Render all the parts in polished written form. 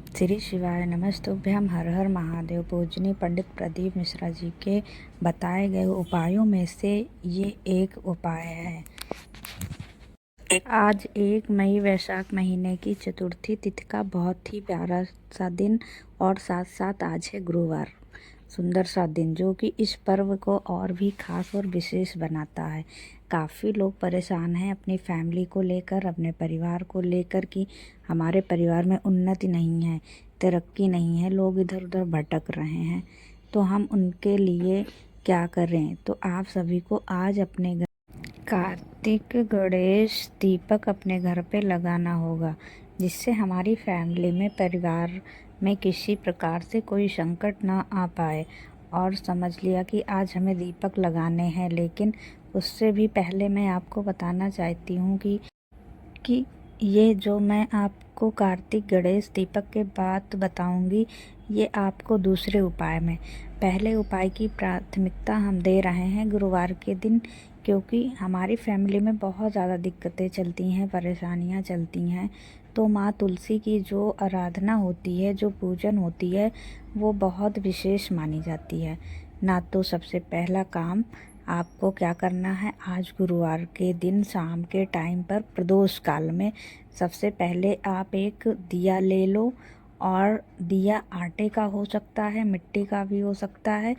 श्री शिवाय नमस्तुभ्यम। हर हर महादेव। पूजनीय पंडित प्रदीप मिश्रा जी के बताए गए उपायों में से ये एक उपाय है। आज 1 मई वैशाख महीने की चतुर्थी तिथि का बहुत ही प्यारा सा दिन और साथ साथ आज है गुरुवार। सुंदर सा दिन जो कि इस पर्व को और भी खास और विशेष बनाता है। काफ़ी लोग परेशान हैं अपनी फैमिली को लेकर, अपने परिवार को लेकर कि हमारे परिवार में उन्नति नहीं है, तरक्की नहीं है, लोग इधर उधर भटक रहे हैं। तो हम उनके लिए क्या करें? तो आप सभी को आज अपने घर कार्तिक गणेश दीपक अपने घर पे लगाना होगा, जिससे हमारी फैमिली में, परिवार में किसी प्रकार से कोई संकट ना आ पाए। और समझ लिया कि आज हमें दीपक लगाने हैं, लेकिन उससे भी पहले मैं आपको बताना चाहती हूँ कि ये जो मैं आपको कार्तिक गणेश दीपक के बाद बताऊंगी, ये आपको दूसरे उपाय में, पहले उपाय की प्राथमिकता हम दे रहे हैं गुरुवार के दिन, क्योंकि हमारी फैमिली में बहुत ज़्यादा दिक्कतें चलती हैं, परेशानियां चलती हैं। तो माँ तुलसी की जो आराधना होती है, जो पूजन होती है, वो बहुत विशेष मानी जाती है ना। तो सबसे पहला काम आपको क्या करना है, आज गुरुवार के दिन शाम के टाइम पर प्रदोष काल में सबसे पहले आप एक दिया ले लो। और दिया आटे का हो सकता है, मिट्टी का भी हो सकता है,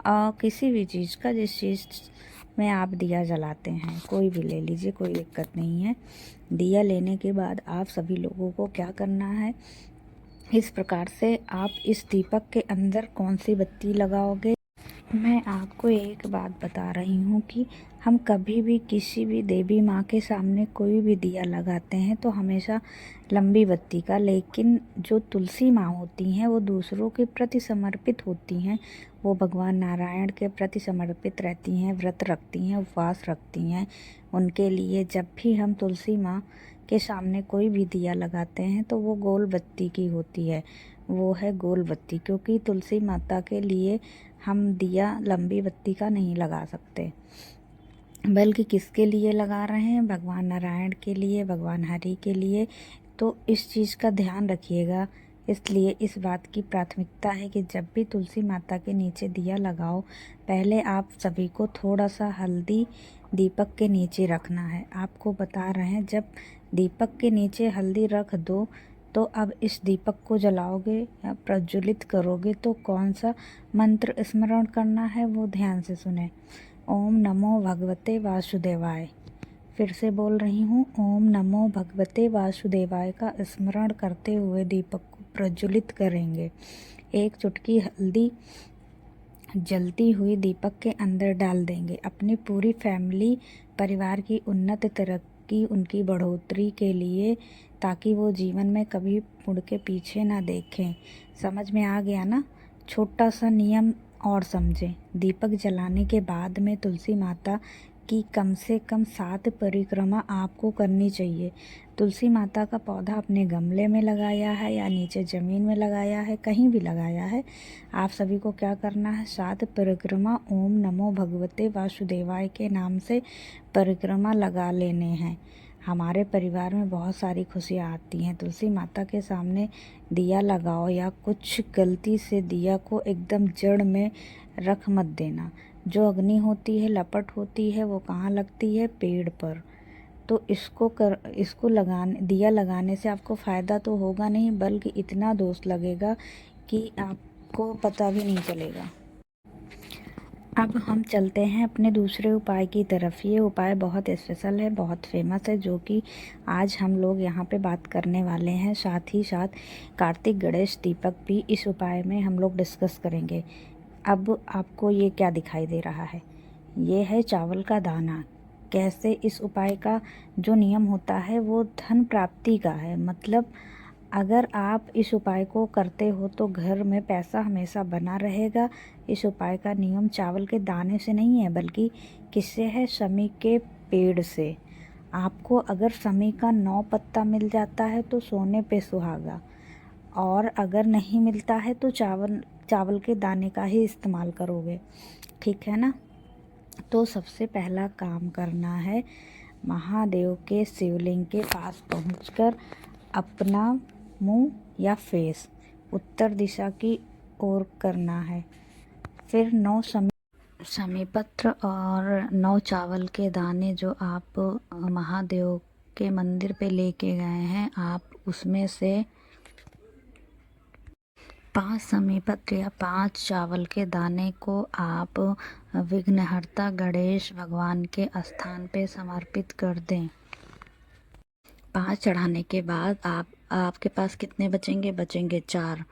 किसी भी चीज़ का, जिस चीज़ में आप दिया जलाते हैं कोई भी ले लीजिए, कोई दिक्कत नहीं है। दिया लेने के बाद आप सभी लोगों को क्या करना है, इस प्रकार से आप इस दीपक के अंदर कौन सी बत्ती लगाओगे। मैं आपको एक बात बता रही हूँ कि हम कभी भी किसी भी देवी माँ के सामने कोई भी दिया लगाते हैं तो हमेशा लंबी बत्ती का, लेकिन जो तुलसी माँ होती हैं वो दूसरों के प्रति समर्पित होती हैं। वो भगवान नारायण के प्रति समर्पित रहती हैं, व्रत रखती हैं, उपवास रखती हैं। उनके लिए जब भी हम तुलसी माँ के सामने कोई भी दिया लगाते हैं तो वो गोल बत्ती की होती है, वो है गोल बत्ती, क्योंकि तुलसी माता के लिए हम दिया लंबी बत्ती का नहीं लगा सकते। बल्कि किसके लिए लगा रहे हैं, भगवान नारायण के लिए, भगवान हरि के लिए। तो इस चीज़ का ध्यान रखिएगा। इसलिए इस बात की प्राथमिकता है कि जब भी तुलसी माता के नीचे दिया लगाओ, पहले आप सभी को थोड़ा सा हल्दी दीपक के नीचे रखना है। आपको बता रहे हैं, जब दीपक के नीचे हल्दी रख दो तो अब इस दीपक को जलाओगे या प्रज्वलित करोगे तो कौन सा मंत्र स्मरण करना है वो ध्यान से सुने। ओम नमो भगवते वासुदेवाय। फिर से बोल रही हूँ, ओम नमो भगवते वासुदेवाय का स्मरण करते हुए दीपक को प्रज्वलित करेंगे। एक चुटकी हल्दी जलती हुई दीपक के अंदर डाल देंगे। अपनी पूरी फैमिली, परिवार की उन्नति, तरक्की, उनकी बढ़ोतरी के लिए, ताकि वो जीवन में कभी मुड़ के पीछे ना देखें। समझ में आ गया ना? छोटा सा नियम और समझें। दीपक जलाने के बाद में तुलसी माता की कम से कम 7 परिक्रमा आपको करनी चाहिए। तुलसी माता का पौधा अपने गमले में लगाया है या नीचे ज़मीन में लगाया है, कहीं भी लगाया है, आप सभी को क्या करना है, 7 परिक्रमा ओम नमो भगवते वासुदेवाय के नाम से परिक्रमा लगा लेने हैं। हमारे परिवार में बहुत सारी खुशियाँ आती हैं। तुलसी माता के सामने दिया लगाओ, या कुछ गलती से दिया को एकदम जड़ में रख मत देना। जो अग्नि होती है, लपट होती है, वो कहाँ लगती है, पेड़ पर। तो इसको दिया लगाने से आपको फ़ायदा तो होगा नहीं, बल्कि इतना दोष लगेगा कि आपको पता भी नहीं चलेगा। अब हम चलते हैं अपने दूसरे उपाय की तरफ। ये उपाय बहुत स्पेशल है, बहुत फेमस है, जो कि आज हम लोग यहाँ पे बात करने वाले हैं। साथ ही साथ कार्तिक गणेश दीपक भी इस उपाय में हम लोग डिस्कस करेंगे। अब आपको ये क्या दिखाई दे रहा है, ये है चावल का दाना। कैसे इस उपाय का जो नियम होता है वो धन प्राप्ति का है। मतलब अगर आप इस उपाय को करते हो तो घर में पैसा हमेशा बना रहेगा। इस उपाय का नियम चावल के दाने से नहीं है, बल्कि किससे है, शमी के पेड़ से। आपको अगर शमी का 9 पत्ता मिल जाता है तो सोने पे सुहागा, और अगर नहीं मिलता है तो चावल के दाने का ही इस्तेमाल करोगे। ठीक है ना? तो सबसे पहला काम करना है, महादेव के शिवलिंग के पास पहुंचकर अपना मुंह या फेस उत्तर दिशा की ओर करना है। फिर 9 समीपत्र और 9 चावल के दाने जो आप महादेव के मंदिर पे लेके गए हैं, आप उसमें से 5 समीपत्र या 5 चावल के दाने को आप विघ्नहर्ता गणेश भगवान के स्थान पे समर्पित कर दें। 5 चढ़ाने के बाद आपके पास कितने बचेंगे 4,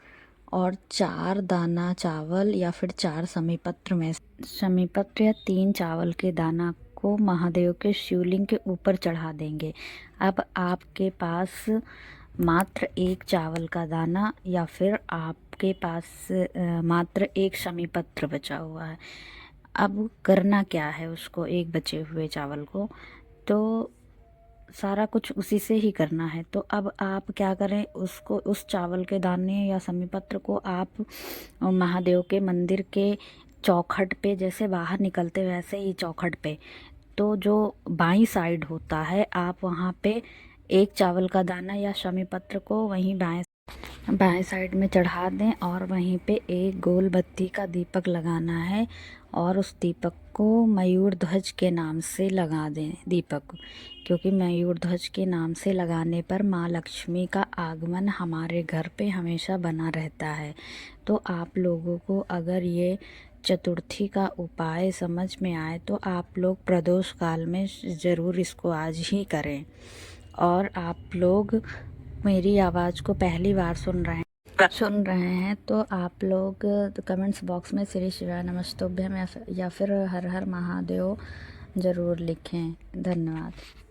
और 4 दाना चावल या फिर 4 समीपत्र या 3 चावल के दाना को महादेव के शिवलिंग के ऊपर चढ़ा देंगे। अब आपके पास मात्र 1 चावल का दाना या फिर आपके पास मात्र 1 समीपत्र बचा हुआ है। अब करना क्या है उसको, एक बचे हुए चावल को, तो सारा कुछ उसी से ही करना है। तो अब आप क्या करें, उसको, उस चावल के दाने या समीपत्र को आप महादेव के मंदिर के चौखट पे, जैसे बाहर निकलते वैसे ही चौखट पे, तो जो बाईं साइड होता है, आप वहाँ पे 1 चावल का दाना या समीपत्र को वहीं बाएं साइड में चढ़ा दें और वहीं पे एक गोल बत्ती का दीपक लगाना है और उस दीपक को मयूर ध्वज के नाम से लगा दें दीपक, क्योंकि मयूर ध्वज के नाम से लगाने पर माँ लक्ष्मी का आगमन हमारे घर पे हमेशा बना रहता है। तो आप लोगों को अगर ये चतुर्थी का उपाय समझ में आए तो आप लोग प्रदोष काल में ज़रूर इसको आज ही करें। और आप लोग मेरी आवाज़ को पहली बार सुन रहे हैं तो आप लोग कमेंट्स बॉक्स में श्री शिवाय नमस्तुभ्यम या फिर हर हर महादेव ज़रूर लिखें। धन्यवाद।